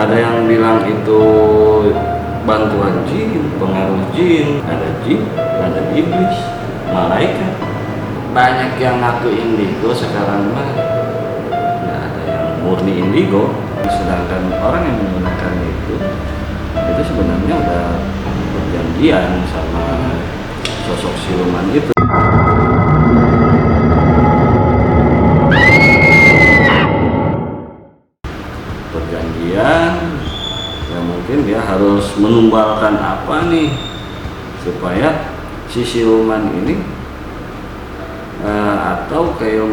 Ada yang bilang itu bantuan jin, pengaruh jin, ada iblis, malaikat. Banyak yang ngaku indigo sekarang mah nggak ada yang murni indigo. Sedangkan orang yang menggunakan itu sebenarnya udah perjanjian sama sosok siluman itu. Perjanjian ya mungkin dia harus menumbalkan apa nih supaya si siluman ini atau kayak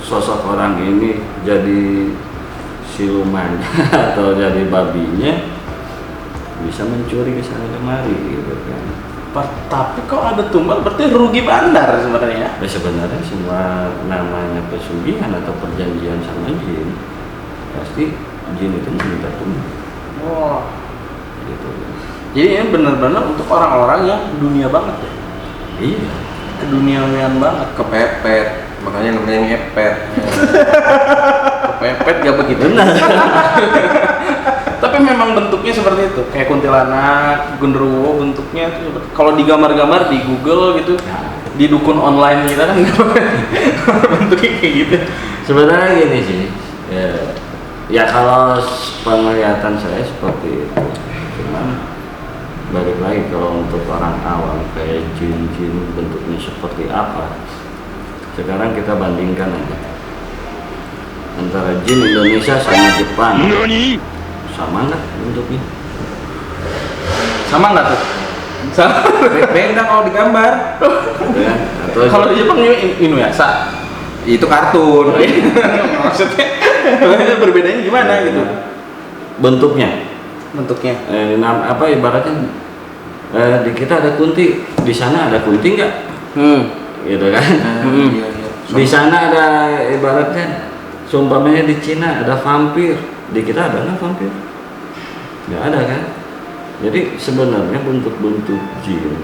sosok orang ini jadi siluman atau jadi babinya bisa mencuri ke sana kemari gitu kan. Tapi kok ada tumbal berarti rugi bandar sebenarnya. Ya sebenarnya semua namanya pesugihan atau perjanjian sama jin pasti jin itu meminta tumbal. Wah. Gitu. Jadi ini benar-benar untuk orang-orang yang dunia banget ya. Iya. Keduniawian banget, kepepet, makanya namanya ngepet. Kepepet gak begitu. Benar. Tapi memang bentuknya seperti itu, kayak kuntilanak, genderuwo bentuknya tuh. Kalau digambar-gambar di Google gitu, di dukun online kita kan bentuknya kayak gitu. Sebenarnya gini sih, ya kalau penglihatan saya seperti itu, cuman balik lagi kalau untuk orang awam kayak jin-jin bentuknya seperti apa, sekarang kita bandingkan aja antara jin Indonesia sama Jepang. Sama nggak bentuknya? Sama nggak tuh? Sama. Beda kalau digambar. Ya, atau kalau di Jepang Inuyasha itu kartun. Maksudnya berbedanya gimana gitu? bentuknya apa ibaratnya di kita ada kunti, di sana ada kunti nggak? Gitu kan? Iya. Di sana ada ibaratnya, seumpamanya di Cina ada vampir, di kita ada nggak vampir? Nggak ada kan? Jadi sebenarnya bentuk-bentuk jin,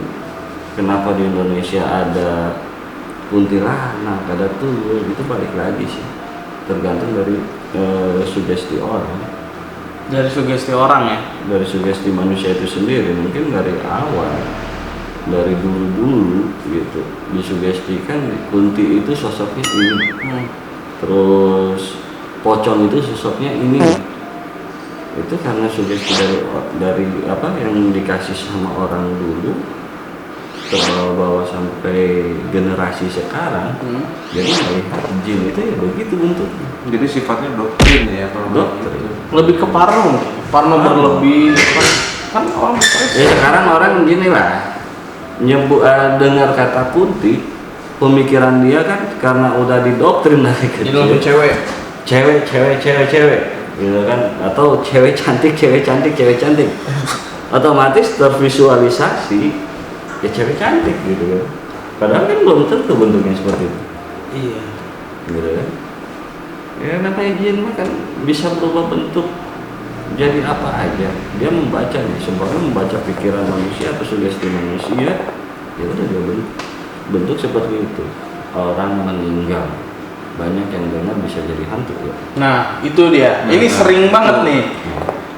kenapa di Indonesia ada kuntilanak, ada tuyul, itu balik lagi sih, tergantung dari sugesti orang. Dari sugesti orang ya? Dari sugesti manusia itu sendiri, mungkin dari awal, dari dulu gitu, disugestikan kunti itu sosoknya ini, terus pocong itu sosoknya ini. Itu karena sugesti dari apa yang dikasih sama orang dulu terbawa sampai generasi sekarang. Jadi melihat jin itu ya begitu bentuknya. Jadi sifatnya doktrin ya kalau Doktrin. Lebih ke parno berlebih kan orang Ya sekarang orang gini lah, dengar kata kunti, pemikiran dia kan karena udah didoktrin dari kecil. jadi lebih cewek gitu kan, atau cewek cantik otomatis tervisualisasi ya cewek cantik gitu kan, padahal kan belum tentu bentuknya seperti itu. Iya. Gitu kan, ya namanya jin mah kan bisa berubah bentuk jadi apa aja. Dia membaca nih, sebenarnya membaca pikiran manusia atau sugesti manusia, ya udah dia bentuk seperti itu. Orang meninggal, banyak yang dengar bisa jadi hantu ya. Nah itu dia, ini sering banget nih.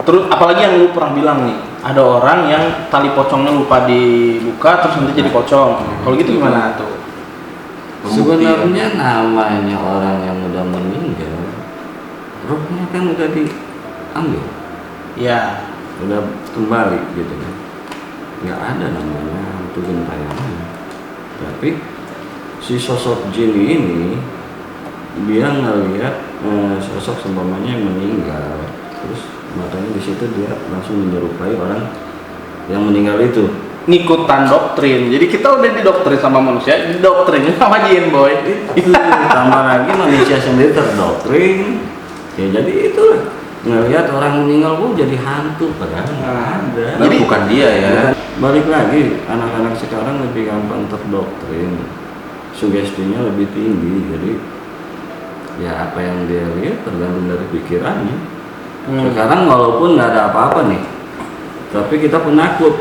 Terus apalagi yang lu pernah bilang nih, ada orang yang tali pocongnya lupa dibuka terus nanti jadi pocong. Kalau gitu gimana tuh? Sebenarnya namanya orang yang udah meninggal, rohnya kan udah diambil, Ya. udah kembali gitu kan. Nggak ada namanya hantu gentayangan. Tapi si sosok jin ini dia ngelihat sosok seumpamanya yang meninggal, terus makanya di situ dia langsung menyerupai orang yang meninggal itu. Ngikutan doktrin, jadi kita udah didoktrin sama manusia, didoktrin sama jin boy. Itu tambah lagi manusia sendiri terdoktrin, ya jadi itulah ngelihat orang meninggal jadi hantu, padahal nggak ada. Jadi bukan dia ya. Balik lagi, anak-anak sekarang lebih gampang terdoktrin, sugestinya lebih tinggi, jadi ya apa yang dia lihat tergantung dari pikirannya. Sekarang walaupun nggak ada apa-apa nih, tapi kita penakut,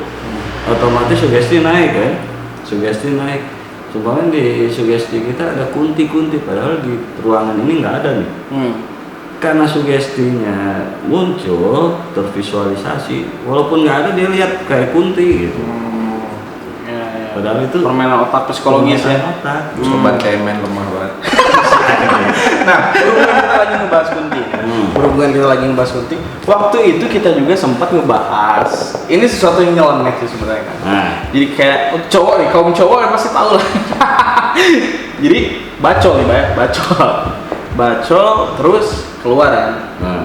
otomatis sugesti naik kan, sugesti naik. Sebenarnya di sugesti kita ada kunti-kunti, padahal di ruangan ini nggak ada nih. karena sugestinya muncul, tervisualisasi, walaupun nggak ada dia lihat kayak kunti gitu. Ya. Padahal itu permainan otak psikologis ya. permainan otak. Sobat cemen lemah banget. Nah, berhubungan kita lagi ngebahas kunti. Waktu itu kita juga sempat ngebahas. Ini sesuatu yang nyeleneh sih sebenarnya kan. Nah, Jadi kayak cowok nih, kaum cowok ya pasti tahu lah. Jadi bacol nih, bacol terus keluar kan,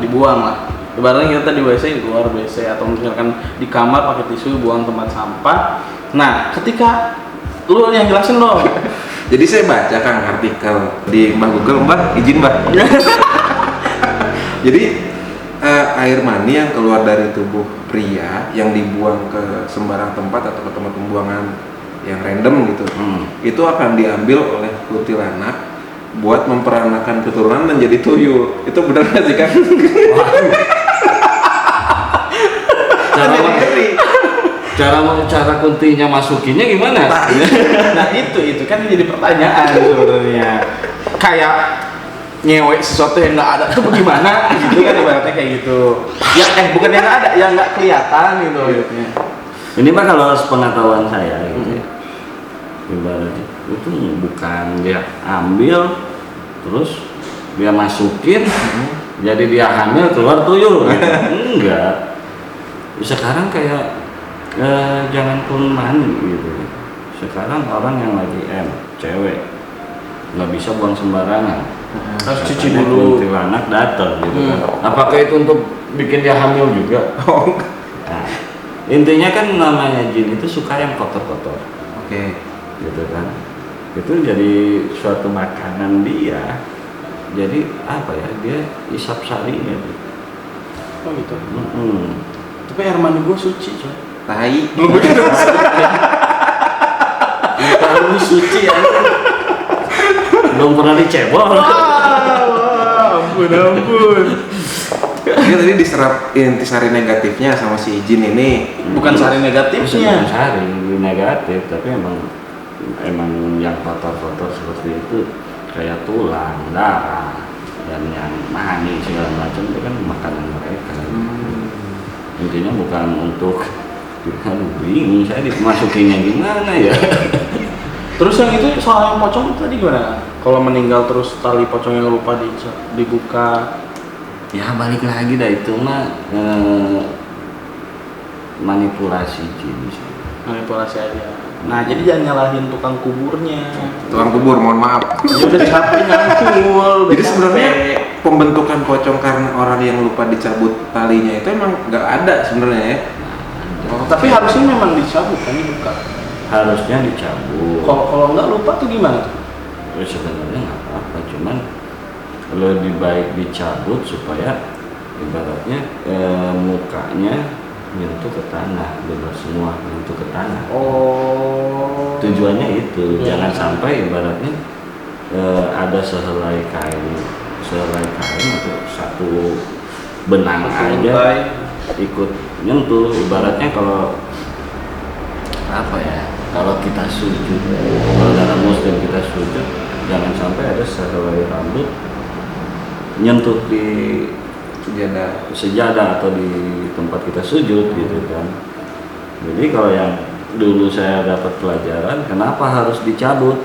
dibuang lah. Ibaratnya kita di WC, keluar WC atau misalkan di kamar pakai tisu buang tempat sampah. Nah, ketika lu yang jelasin dong. Jadi saya baca Kang artikel di Mbah Google, Mbah izin Mbah. Jadi air mani yang keluar dari tubuh pria yang dibuang ke sembarang tempat atau ke tempat pembuangan yang random gitu, itu akan diambil oleh kuntilanak buat memperanakan keturunan dan jadi tuyul. Itu benar nggak sih Kang? cara kuntinya masukinnya gimana? Nah itu kan jadi pertanyaan sebenarnya. Kayak ngewek sesuatu yang nggak ada itu bagaimana gitu kan, ibaratnya kayak gitu. Ya bukan yang nggak ada, yang nggak kelihatan gitu. Ini mah kalau sepengetahuan saya gitu ya. Ibaratnya itu bukan dia ambil terus dia masukin jadi dia hamil keluar tuyul gitu. Enggak. Sekarang kayak jangan pun mani gitu. Sekarang orang yang lagi cewek nggak bisa buang sembarangan. Harus cuci dulu. Kuntilanak datang gitu kan. Apakah itu untuk bikin dia hamil juga? Nah, intinya kan namanya jin itu suka yang kotor-kotor. Oke. Gitu kan. Itu jadi suatu makanan dia. Jadi apa ya? Dia isap sarinya. Oh gitu. Tapi air mani gue suci coy. Tai. Bukan suci ya. Belum pernah dicebol. Ampun. Dia tadi diserap intisari negatifnya sama si jin ini. Bukan sari Bukan negatifnya. sari negatif, tapi emang yang kotor-kotor seperti itu kayak tulang, darah, dan yang mani segala macam itu kan makanan mereka. Intinya bukan untuk, aduh bingung saya dimasukinnya gimana ya. Terus yang itu soal yang pocong itu tadi gimana? Kalau meninggal terus tali pocongnya lupa dibuka. Ya balik lagi dah, itu mah manipulasi jin sih. Manipulasi aja. Nah jadi jangan nyalahin tukang kuburnya. Tukang kubur, mohon maaf. Dia udah capek ngangkul. Jadi sebenarnya pembentukan pocong karena orang yang lupa dicabut talinya itu emang nggak ada sebenarnya ya. Tapi harusnya memang dicabut kan, dibuka. Harusnya dicabut. Kalau nggak lupa tuh gimana tuh? Ya, sebenarnya nggak apa-apa, cuman lebih baik dicabut supaya ibaratnya mukanya menyentuh ke tanah, bebas semua menyentuh ke tanah. Oh. Tujuannya itu, Ya. jangan sampai ibaratnya ada sehelai kain atau satu benang aja ikut nyentuh. Ibaratnya kalau apa ya, kalau kita sujud, kalau dalam muslim kita sujud, jangan sampai ada sehelai rambut nyentuh di sejadah atau di tempat kita sujud gitu kan. Jadi kalau yang dulu saya dapat pelajaran, kenapa harus dicabut?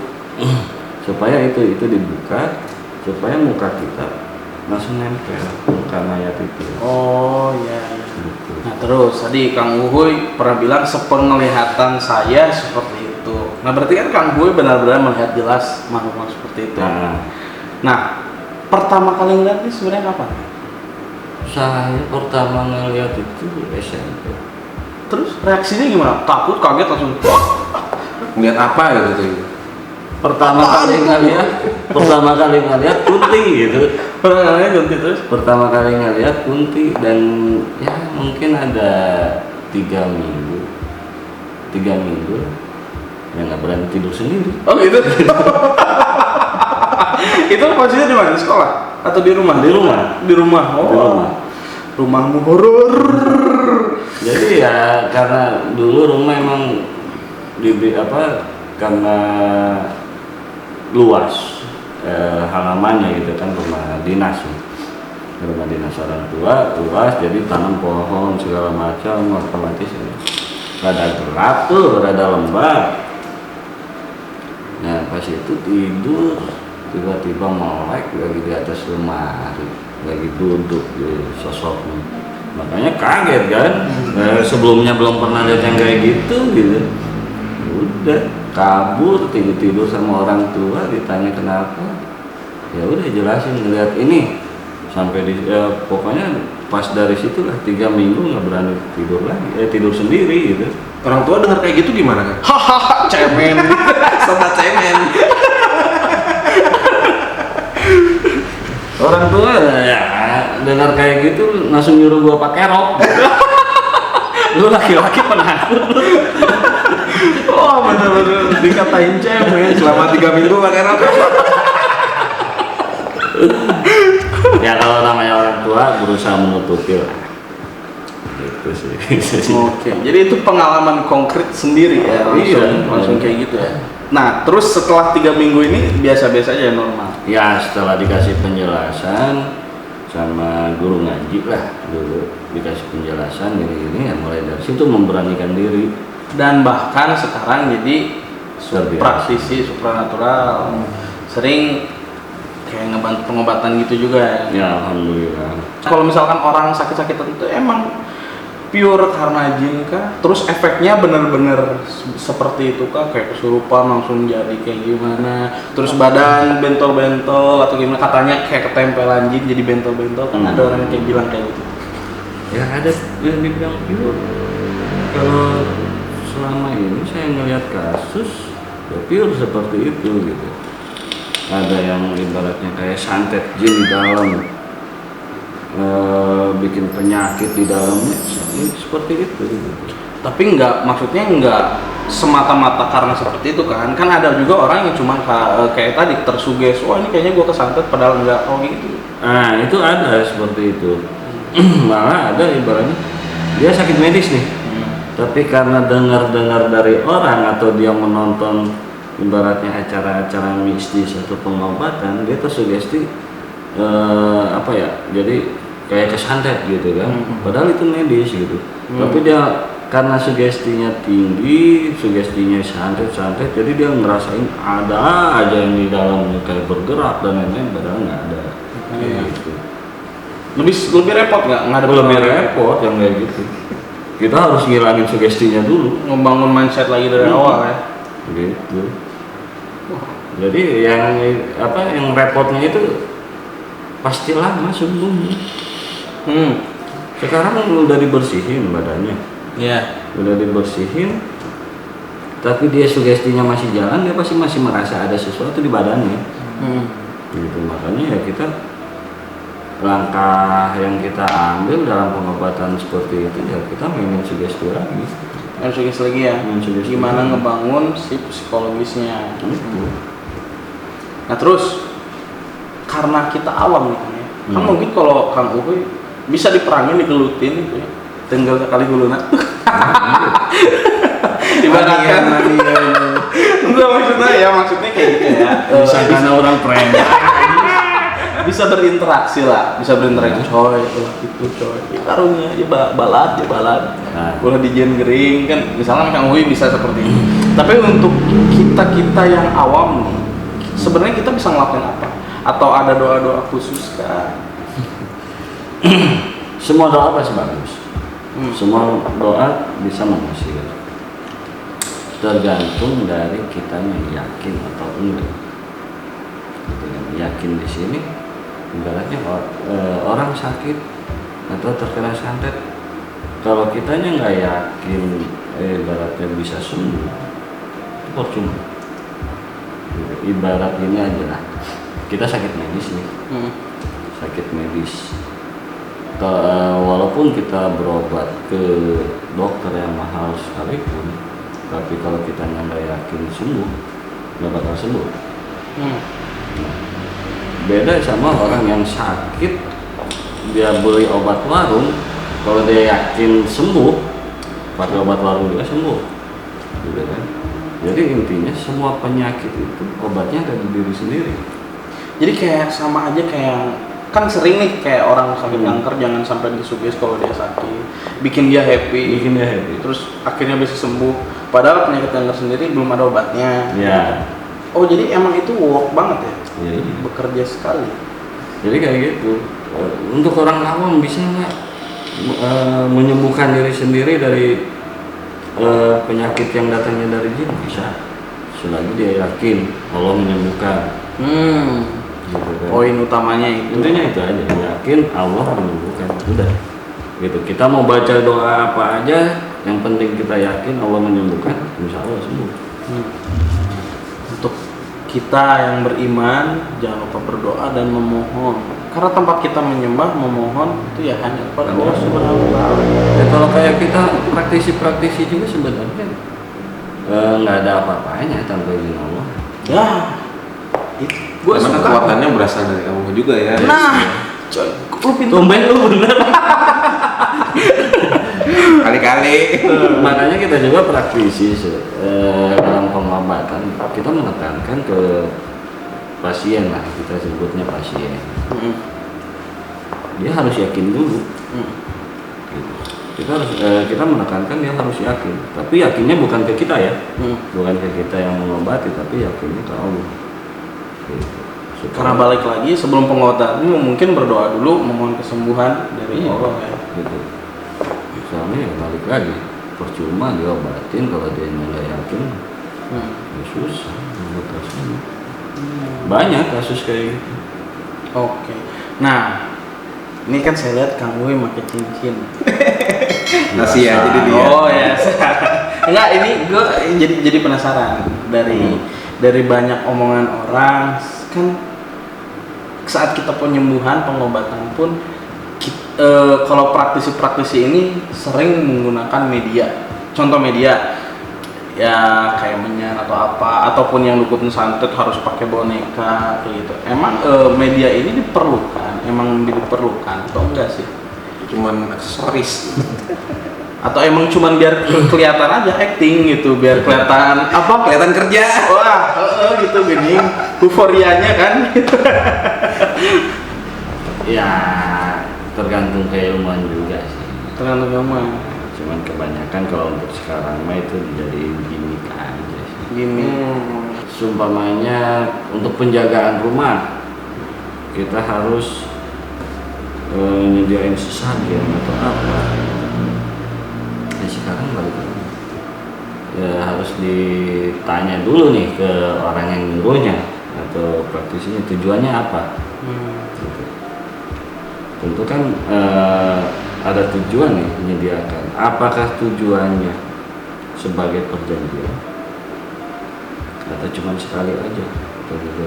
Supaya itu dibuka, supaya muka kita langsung nempel muka mayat itu. Oh iya. Gitu. Nah terus tadi Kang Uhuy pernah bilang sepenglihatan saya seperti itu. Nah berarti kan Kang Uhuy benar-benar melihat jelas makhluk seperti itu. Nah pertama kali ngeliat ini sebenarnya kapan? Saya pertama ngeliat itu SMP. Terus reaksinya gimana? Takut, kaget, langsung Ngeliat apa gitu tuh? Pertama kali ngeliat kunti gitu. Pertama kali ganti terus? Pertama kali ngeliat kunti dan ya mungkin ada 3 minggu ya nggak berani tidur sendiri. Oh gitu? Itu posisinya di mana? Di sekolah? Atau di rumah? Di rumah. Di rumah. Oh. Di rumah. Rumahmu horor. Jadi ya karena dulu rumah emang karena luas halamannya gitu kan, rumah dinas. rumah dinas orang tua luas, jadi tanam pohon segala macam, otomatis ini rada gelap tuh, rada lembab. Nah pas itu tidur tiba-tiba melek lagi di atas lemari, lagi duduk di sosoknya, makanya kaget kan. Sebelumnya belum pernah lihat yang kayak gitu. Udah kabur, tidur sama orang tua, ditanya kenapa, ya udah jelasin ngeliat ini sampai di pokoknya pas dari situlah 3 minggu nggak berani tidur lagi, tidur sendiri gitu. Orang tua dengar kayak gitu gimana kan? Hahaha, cemen. Sobat cemen. Orang tua ya dengar kayak gitu langsung nyuruh gua pakai rok. Lu laki-laki penakut lu. Oh bener-bener dikatain cemen. Selama 3 minggu pakai rok. Ya kalau namanya orang tua berusaha menutupi lah. Itu sih. Oke, jadi itu pengalaman konkret sendiri ya, langsung kayak gitu ya. Nah, terus setelah 3 minggu ini biasa-biasa aja normal. Ya setelah dikasih penjelasan sama guru ngaji lah dulu, dikasih penjelasan gini-gini ya mulai dari situ memberanikan diri. Dan bahkan sekarang jadi praktisi supranatural, sering kayak ngebantu pengobatan gitu juga ya. Ya alhamdulillah. Kalau misalkan orang sakit-sakitan itu emang pure karena jin kah? Terus efeknya bener-bener seperti itu kah? Kayak kesurupan langsung jadi kayak gimana? Terus badan bentol-bentol atau gimana? Katanya kayak ketempelan jin jadi bentol-bentol kan ada orang yang kayak bilang kayak gitu. Ya ada yang dibilang pure. Kalau selama ini saya ngelihat kasus ya pure seperti itu gitu. Ada yang ibaratnya kayak santet jin di dalam, bikin penyakit di dalamnya, seperti itu gitu. Tapi maksudnya nggak semata-mata karena seperti itu kan ada juga orang yang cuma kayak tadi tersuges, wah ini kayaknya gua kesantet padahal nggak, oh gitu. Nah itu ada seperti itu. Malah ada ibaratnya dia sakit medis nih, tapi karena dengar-dengar dari orang atau dia menonton ibaratnya acara-acara mistis atau pengobatan, dia tersugesti apa ya, jadi kayak kesantet gitu kan, padahal itu medis gitu. Tapi dia karena sugestinya tinggi, sugestinya santet, jadi dia ngerasain ada aja yang di dalamnya kayak bergerak dan lain-lain, padahal nggak ada. Gitu. Lebih repot nggak ada Lebih repot yang kayak gitu. Kita harus ngilangin sugestinya dulu, membangun mindset lagi dari awal ya. Gitu. Jadi yang repotnya itu pasti lama sembuhnya. Sekarang udah dibersihin badannya. Iya. Udah dibersihin, tapi dia sugestinya masih jalan, dia pasti masih merasa ada sesuatu di badannya. Gitu, makanya ya kita langkah yang kita ambil dalam pengobatan seperti itu ya kita mainin sugesti lagi. Sugesti lagi ya. Gimana ngebangun si psikologisnya. Nah terus karena kita awam nih ya, kan mungkin kalau Kang Uhuy bisa diperangin, digelutin gitu ya, tinggal sekali guluna. Ibaratkan enggak maksudnya kayak gitu ya. Bisa karena orang preman. Bisa berinteraksi coy, itu coy. Ya karunya ya balad. Kalau di jen gering kan misalnya Kang Uhuy bisa seperti itu. Tapi untuk kita yang awam nih, sebenarnya kita bisa ngelakuin apa? Atau ada doa-doa khusus kah? Semua doa pasti bagus. Semua doa bisa menghasilkan. Tergantung dari kitanya yakin atau enggak. Dengan yakin di sini, ibaratnya orang sakit atau terkena santet, kalau kitanya nggak yakin, ibaratnya bisa sembuh, itu percuma. Ibarat ini aja lah, kita sakit medis nih, sakit medis. Walaupun kita berobat ke dokter yang mahal sekalipun, tapi kalau kita nggak yakin sembuh, nggak bakal sembuh. Beda sama orang yang sakit, dia beli obat warung, kalau dia yakin sembuh, pakai obat warung juga sembuh, gitu kan? Jadi intinya semua penyakit itu obatnya ada di diri sendiri. Jadi kayak sama aja kayak kan sering nih kayak orang sakit kanker jangan sampai disugesti kalau dia sakit, bikin dia happy, terus akhirnya bisa sembuh. Padahal penyakit kanker sendiri belum ada obatnya. Ya. Oh jadi emang itu work banget ya? Iya. Bekerja sekali. Jadi kayak gitu. Untuk orang awam bisa nggak menyembuhkan diri sendiri dari penyakit yang datangnya dari jin? Bisa. Selagi dia yakin Allah menyembuhkan. Gitu kan. Poin utamanya itu. Intinya itu aja, yakin Allah menyembuhkan. Udah. Gitu. Kita mau baca doa apa aja, yang penting kita yakin Allah menyembuhkan, insya Allah sembuh. Untuk kita yang beriman, jangan lupa berdoa dan memohon. Karena tempat kita menyembah, memohon itu ya hanya kepada Allah Subhanahu wa Ta'ala. Ya, kalau kayak kita praktisi juga sebenarnya nggak ada apa-apanya tanpa izin Allah. Ya, itu gue Karena suka. kekuatannya berasal dari Allah juga ya. Nah, coy, lu pintu. Tumben lu bener. Kali-kali. Makanya kita juga praktisi dalam pengobatan. Kita menekankan ke pasien lah, kita sebutnya pasien. Dia harus yakin dulu. Gitu. Kita menekankan dia harus yakin. Tapi yakinnya bukan ke kita ya, bukan ke kita yang mengobati, tapi yakinnya ke Allah. Gitu. Karena balik lagi sebelum pengobatan mungkin berdoa dulu memohon kesembuhan dari Allah ya. Gitu. Soalnya ya balik lagi, percuma diobatin kalau dia nggak yakin, ya susah. Banyak kasus kayak gitu. Oke. Nah, ini kan saya lihat Kang Uwe pakai cincin. Masih ya, jadi dia. Oh ya. Enggak, ini gue jadi penasaran dari banyak omongan orang kan saat kita penyembuhan pengobatan pun kalau praktisi ini sering menggunakan media. Contoh media ya kayak menyan atau apa ataupun yang dukun santet harus pakai boneka kayak gitu. Emang media ini diperlukan atau enggak sih? Cuman aksesoris. Atau emang cuman biar kelihatan aja acting gitu, biar kelihatan Kelihatan kerja. wah gitu gini euforianya kan. Ya tergantung keilmuan juga sih. Tergantung kamu Cuman kebanyakan kalau untuk sekarang mah itu jadi gimmick aja sih. gini. Sumpamanya untuk penjagaan rumah kita harus nyediain sesajen atau apa. Nah sekarang balik lagi ya harus ditanya dulu nih ke orang yang nyuruhnya atau praktisinya tujuannya apa. Gitu. Tentu kan ada tujuan nih menyediakan. Apakah tujuannya sebagai perjanjian atau cuma sekali aja atau juga?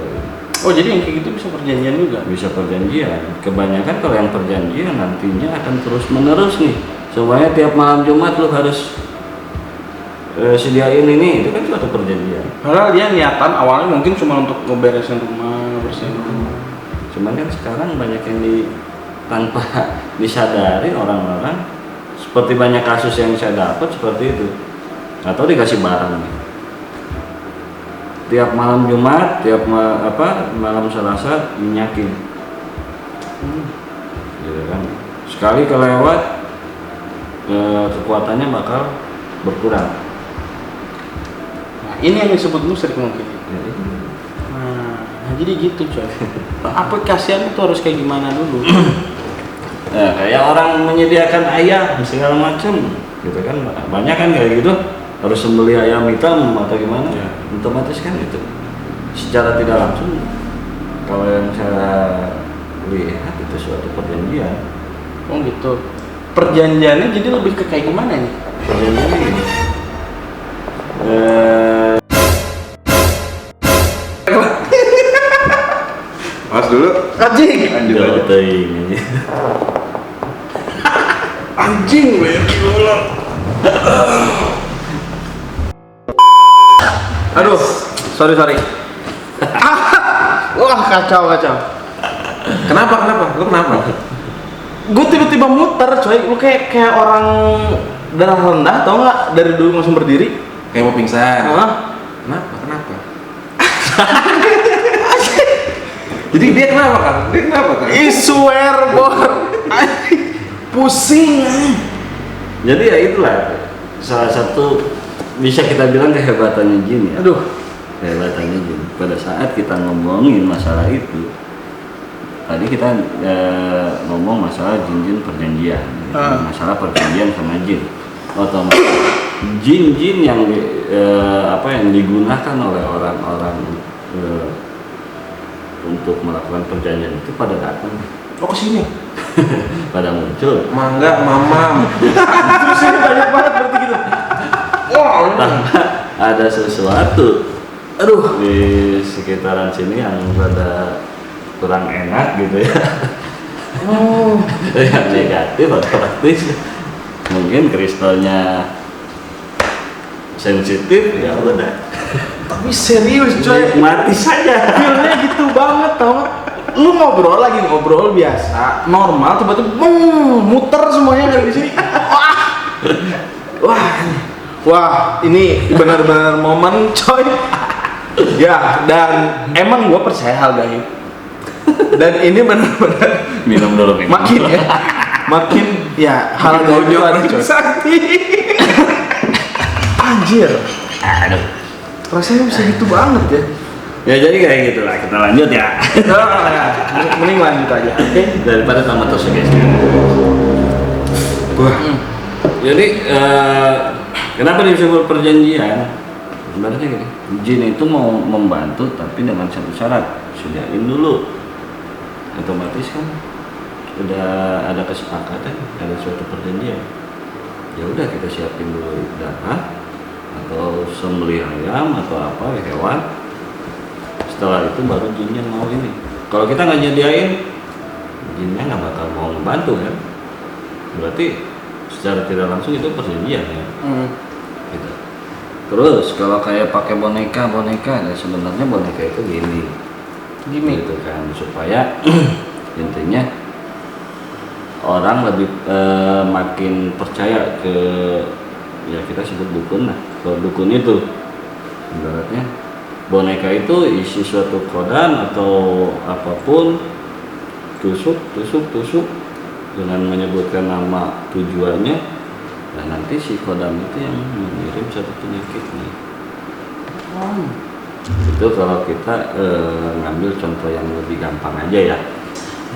Oh jadi yang kayak gitu bisa perjanjian juga? Bisa perjanjian. Kebanyakan kalau yang perjanjian nantinya akan terus menerus nih. Semuanya tiap malam Jumat lu harus sediain ini, itu kan suatu perjanjian. Padahal dia niatan awalnya mungkin cuma untuk ngeberesin rumah, bersihin rumah. Cuman kan sekarang banyak yang tanpa disadari orang-orang, seperti banyak kasus yang saya dapat seperti itu. Atau dikasih barang nih. Tiap malam Jumat, malam Selasa minyakin. Gitu kan. Sekali kelewat kekuatannya bakal berkurang. Nah, ini yang disebut musyrik mungkin. Jadi, Nah, jadi gitu coy. Aplikasian itu harus kayak gimana dulu? kayak orang menyediakan ayam segala macam, gitu kan banyak kan kayak gitu harus sembelih ayam hitam atau gimana? Ya. Otomatis kan itu secara tidak langsung kalau yang saya lihat itu suatu perjanjian. Oh gitu. Perjanjiannya jadi lebih ke kayak gimana nih? Perjanjiannya gini. Mas dulu. Anjing. Lanjut aja. Anjing banyak ular. Aduh, sorry. Wah kacau. Kenapa? Lu kenapa? Gue tiba-tiba muter coy, lu kayak orang darah rendah tau nggak dari dulu langsung berdiri. Kayak mau pingsan. Hah? Kenapa? Jadi dia kenapa kan? Dia kenapa kan? I swear, Bor. Pusing. Jadi ya itulah salah satu bisa kita bilang kehebatannya jin ya. Aduh. Kehebatannya jin. Pada saat kita ngomongin masalah itu, tadi kita ngomong masalah jin-jin perjanjian, masalah perjanjian sama jin. Otomatis jin-jin yang yang digunakan oleh orang-orang untuk melakukan perjanjian itu pada datang, Oh kesini. pada muncul. Mangga, mamam. Terus ini banyak banget berarti gitu. Wah. Tanpa ada sesuatu di sekitaran sini yang pada kurang enak gitu ya. Oh. Yang negatif otomatis mungkin kristalnya sensitif ya udah. Tapi serius coy. Mati saja. Feelnya gitu banget tau gak? Lu ngobrol biasa, normal, tiba-tiba muter semuanya dari sini. Wah, ini benar-benar momen coy. Ya, dan emang gua percaya hal gaib. Dan ini benar-benar Minum dulu. makin ya hal gaib itu ada coy. Sakti. Anjir, Aduh. rasanya bisa gitu banget ya. Ya jadi kayak gitulah, kita lanjut ya. Mending lanjut aja, oke? Daripada tambah tersugesti. Wah, Jadi kenapa disebut perjanjian? Sebenarnya gini, jin itu mau membantu tapi dengan satu syarat, sediain dulu. Otomatis kan udah ada kesepakatan, ada suatu perjanjian. Ya udah kita siapin dulu darah atau sembelih ayam atau apa hewan. Setelah itu baru jinnya mau ini. Kalau kita nggak nyediain, jinnya nggak bakal mau membantu kan. Berarti secara tidak langsung itu perjanjian ya. Gitu. Terus kalau kayak pakai boneka, ya sebenarnya boneka itu gini, gitu kan, supaya intinya orang lebih makin percaya ke ya kita sebut dukun lah. Kalau dukun itu ibaratnya boneka itu isi suatu kodan atau apapun, tusuk dengan menyebutkan nama tujuannya, dan nanti si kodam itu yang mengirim satu penyakitnya. Itu kalau kita ngambil contoh yang lebih gampang aja ya.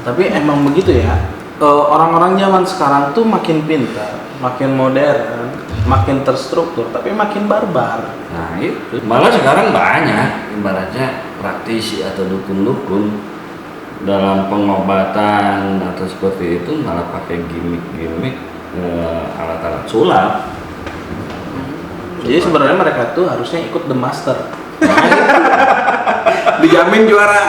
Tapi emang begitu ya, orang-orang zaman sekarang tuh makin pintar, makin modern, makin terstruktur, tapi makin barbar. Nah itu malah sekarang banyak ibaratnya praktisi atau dukun-dukun dalam pengobatan atau seperti itu malah pakai gimmick alat-alat sulap. Jadi sebenarnya mereka tuh harusnya ikut The Master. dijamin juara.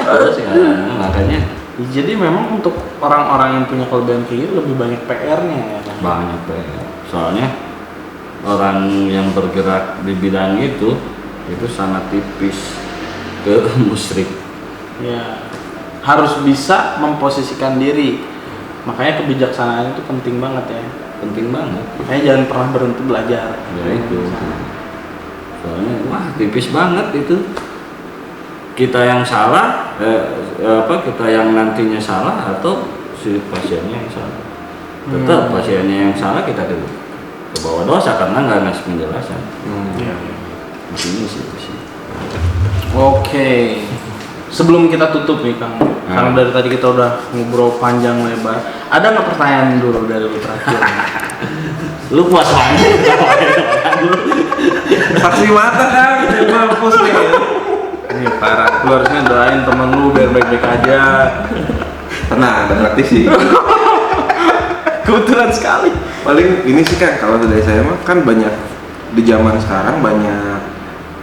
Terus ya makanya Jadi memang untuk orang-orang yang punya kelebihan kayak gitu lebih banyak PR-nya ya kan? banyak banget. Soalnya orang yang bergerak di bidang itu sangat tipis ke musyrik. Ya, harus bisa memposisikan diri. Makanya kebijaksanaan itu penting banget ya. Penting banget. Makanya jangan pernah berhenti belajar. Ya itu. Soalnya wah tipis banget itu. Kita yang salah, kita yang nantinya salah atau si pasiennya yang salah. Tetap pasiennya yang salah, kita ke bawah dosa karena nggak ngasih penjelasan. Ya. Ini sih. Oke. Sebelum kita tutup nih Kang, karena dari tadi kita udah ngobrol panjang lebar. Ada nggak pertanyaan dulu dari lu terakhir? Lu puas banget. Saksi mata kan, mampus nih. Ini parah, lu harusnya doain temen lu biar baik-baik aja. Tenang, ada praktisi. Kebetulan sekali. Paling ini sih kan kalau dari saya mah kan banyak di zaman sekarang banyak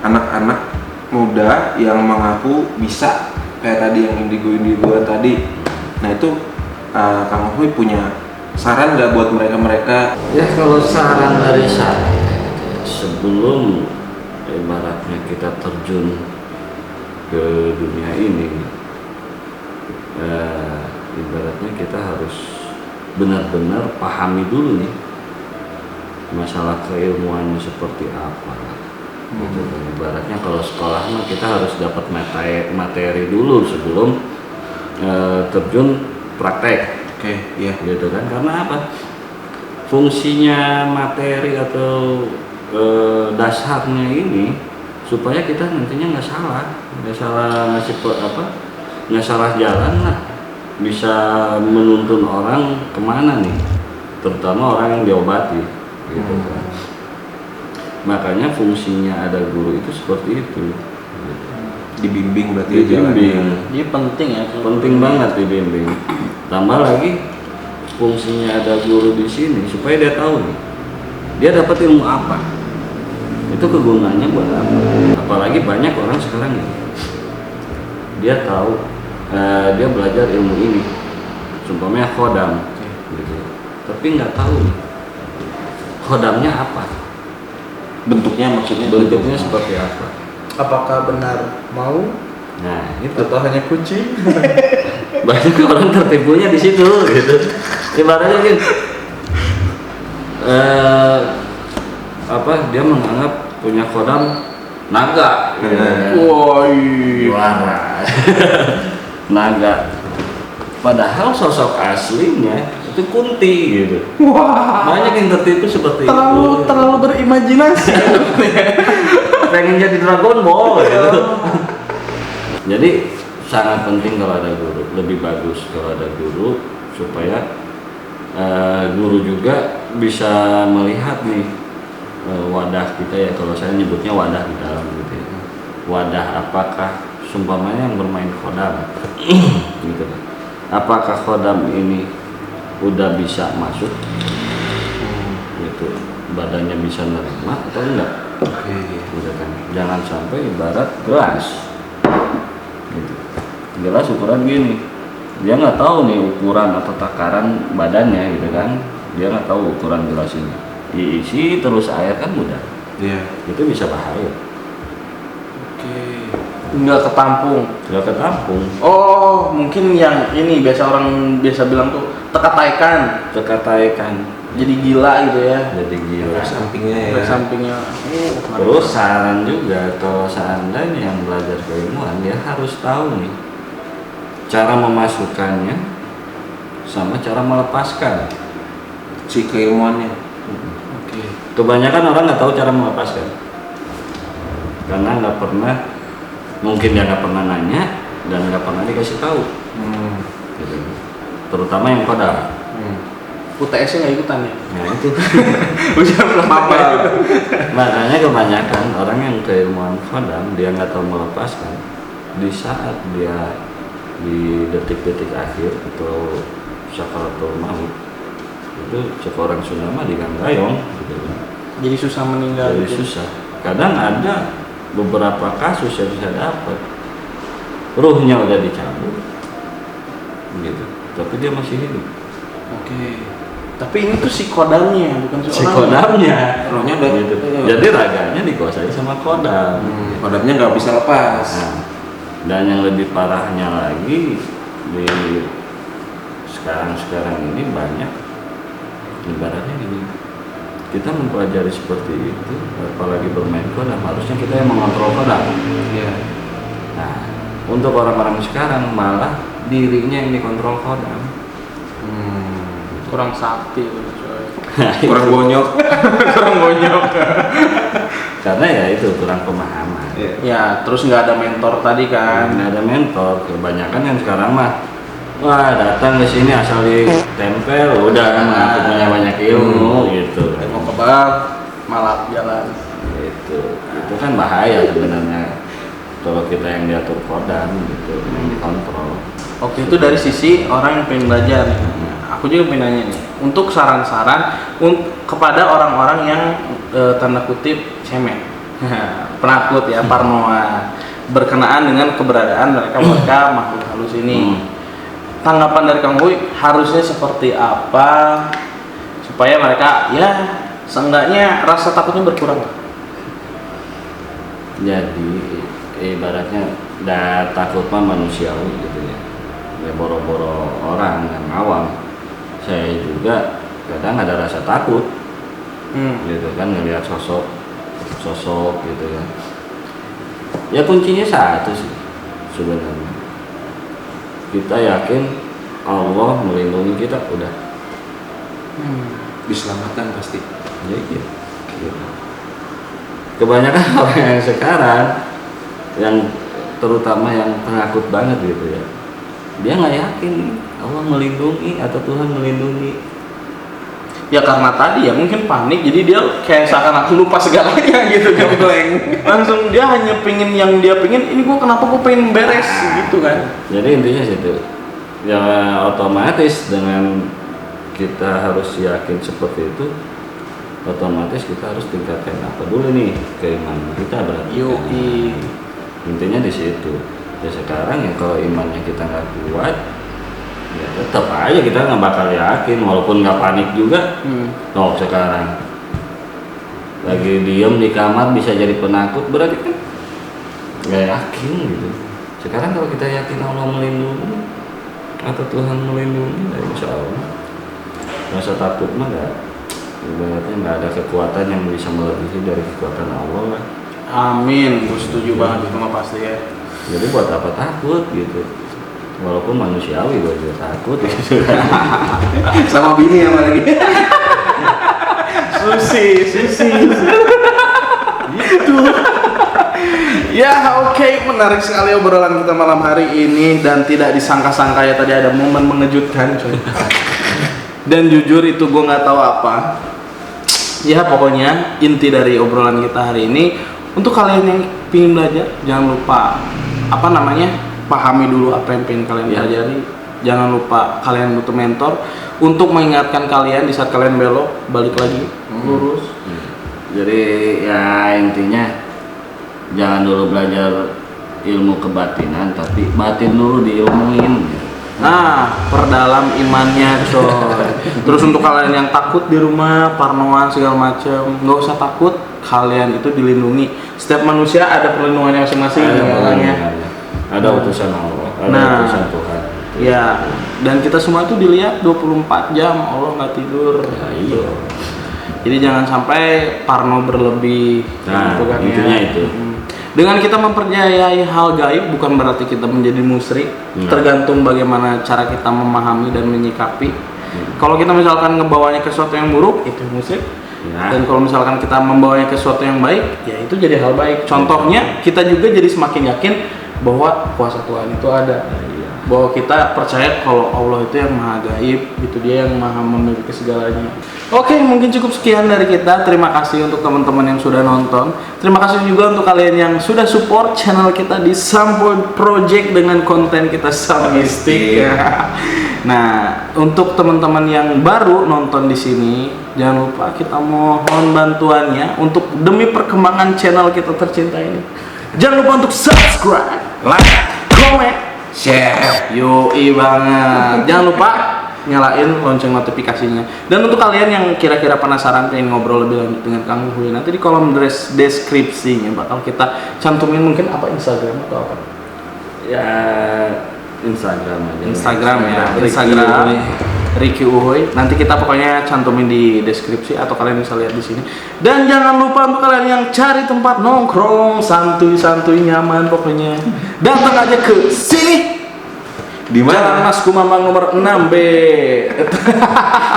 anak-anak muda yang mengaku bisa kayak tadi yang indigo tadi. Nah itu Kang Huy punya saran nggak buat mereka? Ya kalau saran dari saya, sebelum ibaratnya kita terjun ke dunia ini, ibaratnya kita harus benar-benar pahami dulu nih masalah keilmuannya seperti apa. Gitu. Ibaratnya kalau sekolah mah kita harus dapat materi dulu sebelum terjun praktek. Oke, iya. Gitu kan, karena apa? Fungsinya materi atau dasarnya ini supaya kita nantinya nggak salah ngasih nggak salah jalan lah, bisa menuntun orang kemana nih, terutama orang yang diobati gitu kan. Makanya fungsinya ada guru itu seperti itu, Dibimbing berarti ya dibimbing. Jadi penting ya. Penting banget dibimbing. Tambah lagi fungsinya ada guru di sini supaya dia tahu nih, dia dapat ilmu apa, itu kegunaannya buat apa. Apalagi banyak orang sekarang nih, dia tahu dia belajar ilmu ini, contohnya khodam, gitu. Tapi nggak tahu nih, khodamnya apa, bentuknya, maksudnya bentuknya seperti apa. Apakah benar mau Nah itu atau hanya kucing? banyak orang tertipunya di situ gitu. Ibaratnya gitu, dia menganggap punya khodam naga, Woi. juara naga, padahal sosok aslinya itu kunti gitu. Wah. Banyak yang tertipu seperti itu, Terlalu berimajinasi. pengen jadi Dragon Ball gitu. Jadi sangat penting kalau ada guru, lebih bagus kalau ada guru supaya guru juga bisa melihat nih wadah kita ya, kalau saya nyebutnya wadah di dalam gitu ya. Wadah apakah sumpamanya yang bermain khodam gitu kan. Apakah khodam ini udah bisa masuk gitu, badannya bisa nerima atau enggak. Oke. Gitu kan. Jangan sampai ibarat gelas gitu. Gelas ukuran gini, dia nggak tahu nih ukuran atau takaran badannya gitu kan, dia nggak tahu ukuran gelas ini, diisi terus air kan mudah, Iya. itu bisa bahaya. Oke. Nggak ketampung. Nggak ketampung, Oh, mungkin yang ini orang biasa bilang tuh teka-taikan. kekataikan, Jadi gila gitu ya. jadi gila. Efek sampingnya ya. Efek sampingnya. Terus saran juga kalau seandainya yang belajar keilmuan, dia harus tahu nih cara memasukkannya sama cara melepaskan. Si keilmuannya. Oke. Kebanyakan orang nggak tahu cara melepaskan karena nggak pernah, mungkin dia nggak pernah nanya dan nggak pernah dikasih tahu gitu. Terutama yang khodam. UTS-nya nggak ikutan ya? Nah itu Ujian apa? makanya kebanyakan orang yang keilmuan khodam dia nggak tahu melepaskan di saat dia di detik-detik akhir atau sakaratul maut, itu seorang Sunda digangayong gitu. Jadi susah meninggal. Jadi gitu. susah. Kadang ada beberapa kasus yang saya dapat, ruhnya udah dicabut gitu, tapi dia masih hidup. Oke. Tapi ini tuh si kodamnya, bukan Si orangnya. kodamnya, Rohnya udah gitu. Jadi raganya dikuasai sama kodam. Kodamnya nggak bisa lepas. Nah, dan yang lebih parahnya lagi di sekarang ini banyak, ibaratnya gini, kita mempelajari seperti itu, apalagi bermain kodam, harusnya kita yang mengontrol kodam. Iya. Nah, untuk orang-orang sekarang malah dirinya yang dikontrol kodam. Kurang sakti tuh, coy. Kurang bonyok. Kurang bonyok. Karena ya itu kurang pemahaman. Iya. Ya, terus nggak ada mentor tadi kan? Nggak ada mentor, kebanyakan yang sekarang mah wah datang ke sini asal ditempel udah kan aku punya banyak ilmu gitu. Mau ke bar, malah jalan. Itu kan bahaya sebenarnya kalau kita yang diatur kodam gitu, yang dikontrol. Oke, itu dari sisi orang yang pengen belajar. Aku juga pengen nanya nih, untuk saran-saran kepada orang-orang yang tanda kutip cemen, penakut ya, parnoa, berkenaan dengan keberadaan mereka makhluk halus ini. Tanggapan dari Kang Uy harusnya seperti apa supaya mereka ya seenggaknya rasa takutnya berkurang? Jadi ibaratnya takut mah manusiawi gitu ya. Ya boro-boro orang yang awam, saya juga kadang ada rasa takut gitu kan ngelihat sosok sosok gitu kan. Ya kuncinya satu sih sebenarnya. Kita yakin Allah melindungi kita, udah. Diselamatkan pasti. Ya, iya. Gitu. Kebanyakan orang yang sekarang, yang terutama yang penakut banget gitu ya, dia nggak yakin Allah melindungi atau Tuhan melindungi. Ya karena tadi ya mungkin panik, jadi dia kayak seakan-akan lupa segalanya gitu kan. Langsung dia hanya pengen yang dia pengen, ini gua kenapa gua pengen beres gitu kan. Jadi intinya situ. Ya otomatis dengan kita harus yakin seperti itu, otomatis kita harus tingkatkan apa dulu nih, keimanan kita berarti. Yoi. Intinya di situ. Ya sekarang ya kalau imannya kita nggak kuat, ya tetap aja kita nggak bakal yakin, walaupun nggak panik juga. No, sekarang lagi diem di kamar bisa jadi penakut, berarti kan nggak yakin gitu. Sekarang kalau kita yakin Allah melindungi atau Tuhan melindungi, ya insya Allah rasa takut mah nggak, ibaratnya nggak ada kekuatan yang bisa melebihi dari kekuatan Allah lah. Amin, gue setuju banget itu mah pasti ya. Jadi buat apa takut gitu, walaupun manusiawi gue juga takut gitu. Sama bini yang lagi. Susi. Gitu. Ya oke, menarik sekali obrolan kita malam hari ini dan tidak disangka-sangka ya tadi ada momen mengejutkan coy. Dan jujur itu gue nggak tahu apa. Ya pokoknya inti dari obrolan kita hari ini, untuk kalian yang ingin belajar jangan lupa pahami dulu apa yang pengen kalian pelajari. Jangan lupa kalian butuh mentor untuk mengingatkan kalian di saat kalian belok, balik lagi lurus. Jadi ya intinya jangan dulu belajar ilmu kebatinan, tapi batin dulu diilmuin. Nah, perdalam imannya coy. Terus untuk kalian yang takut di rumah, parnoan segala macam, nggak usah takut, kalian itu dilindungi. Setiap manusia ada perlindungannya masing-masing orangnya. Ada utusan Allah, ada utusan Tuhan. Ya, dan kita semua itu dilihat 24 jam, Allah nggak tidur. Ya, iya. Jadi jangan sampai parno berlebih. Nah, gitu kan, intinya ya. itu. Dengan kita mempercayai hal gaib bukan berarti kita menjadi musyrik. Tergantung bagaimana cara kita memahami dan menyikapi. Kalau kita misalkan ngebawanya ke sesuatu yang buruk, itu musyrik. Dan kalau misalkan kita membawanya ke sesuatu yang baik, ya itu jadi hal baik. Contohnya, kita juga jadi semakin yakin bahwa kuasa Tuhan itu ada. Bahwa kita percaya kalau Allah itu yang maha gaib, itu dia yang maha memiliki segalanya. Oke, mungkin cukup sekian dari kita. Terima kasih untuk teman-teman yang sudah nonton. Terima kasih juga untuk kalian yang sudah support channel kita di Sampo Project dengan konten kita Samistik. Nah, untuk teman-teman yang baru nonton di sini, jangan lupa kita mohon bantuannya untuk demi perkembangan channel kita tercinta ini. Jangan lupa untuk subscribe, like, comment, share. Yoi banget. Jangan lupa nyalain lonceng notifikasinya. Dan untuk kalian yang kira-kira penasaran pengen ngobrol lebih lanjut dengan Kang Huy, nanti di kolom deskripsinya bakal kita cantumin mungkin apa Instagram atau apa. Ya Instagram aja. Instagram ya. Instagram Ricky Uhoy. Nanti kita pokoknya cantumin di deskripsi atau kalian bisa lihat di sini. Dan jangan lupa untuk kalian yang cari tempat nongkrong santuy-santuy nyaman pokoknya, datang aja ke sini. Di Jalan mana? Mas Kumambang nomor 6B.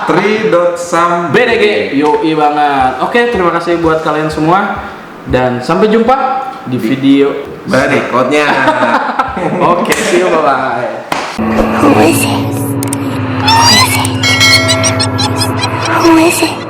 3.sam BDG. Yoi banget. Oke, terima kasih buat kalian semua dan sampai jumpa di video berikutnya. Oke, see you, bye-bye. Who is it? Who is it? Who is it?